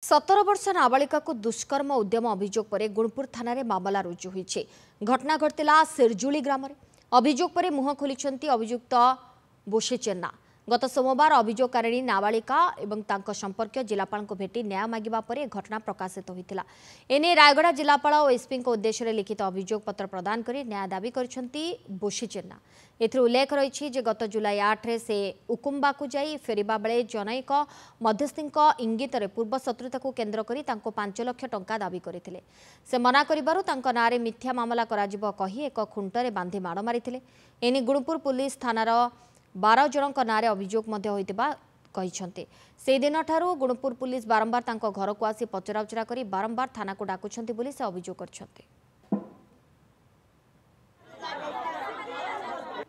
17 वर्ष नाबालिका को दुष्कर्म उद्यम अभियोग पर गुणपुर थाना रे मामला रुजु होईছে। घटना घटिला सिरजुली ग्राम रे। अभियोग पर मुह खोलिछंती अभियुक्त बोशे चेन्ना। गत सोमवार अभियोगकारिणी नाबालिका एवं तांको संपर्क जिलापाल को भेटी न्याय मागिबा परे घटना प्रकाशित होइतिला। एने रायगढ़ जिलापाल और एसपी को उद्देश्य लिखित अभियोग पत्र प्रदान करी न्याय दाबी करिछंती बोशे चेन्ना। एथि उल्लेख रही जे गत जुलाई 8 रे से उकुम्बा को जाई फेरिबा बेले जनैक मध्यस्थी इंगित पूर्व शत्रुता को केन्द्र करी तांको 5 लाख टंका दाबी करथिले। से मना करिबारु तांको नारे मिथ्या मामला कराजिबो कही एक खुंटरे बांधी माड़ मारिथिले। एने गुणपुर पुलिस थानार 12 जनक नारे अभियोग मध्य होइतिबा कहिसंते। से दिन ठारू गुणपुर पुलिस बारंबार तांको घर को आसी पचराउचरा करी बारंबार थाना को डाकुछंती बोली से अभियोग करछंते।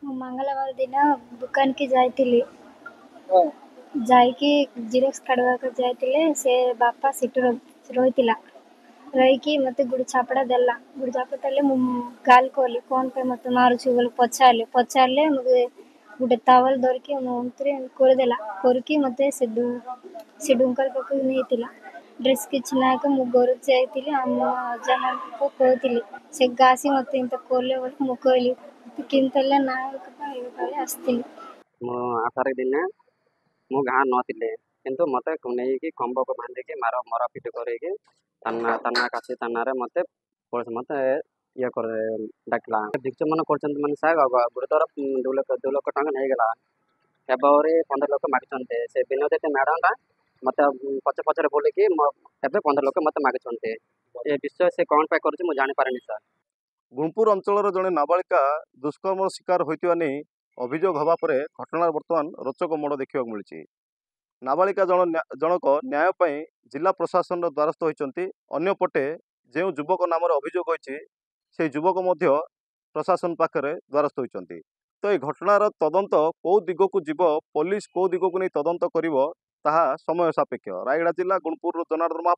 मंगलवार दिन दुकान की जाइतिली जाइकी जेरॉक्स काढवा को जाइतिले से बापा सीट रहितिला रहीकि मते गुड़ छापड़ा देला गुड़ छापड़ा देले मु गाल कोली कोन पे मते मारुछु बोल पछारले मते गुटे टावल धरके मंत्री कर देला करके मते से डुंकर पक नेतिला ड्रेस किछ ना के मु घर जाइतिली हम जन को कहतिली से गासी मते इंत कोले बोल मु कहली किंतले नायक पाई आस्तिली मो 8 तारिख दिन मु गाँ नथिले किंतु मते नेकी कंब को बांधे के मरा पिट करे के तना कासी तना रे मते पुलिस मते ये कर डाकला दिक्ष मन करछन मन साग गुरुतर 2 लाख टका नै गेला फेब्रुआरी 15 लाख मागछन्ते से बिनो देते मैडम रा मते पछ पछ रे बोले कि एबे 15 लाख मते मागछन्ते ए विषय से कोन पे करछि मु जानि पारेनी सर। गुणपुर अंचल जड़े नाबालिका दुष्कर्म शिकार होता नहीं अभियोग हवा पर घटनार बर्तमान रोचक मोड़ देखा मिली। नाबालिका जनक न्याय जिला प्रशासन द्वारस्थ होती अन्यपटे जो युवक नाम अभियोग होती से युवक प्रशासन पाखे द्वारस्थ होती। तो ये घटनार तदंत कौ दिग को जीव पुलिस कौ दिग को नहीं तदंत कर समय सापेक्ष। रायगढ़ जिला गुणपुर जनार्दन महापात्र।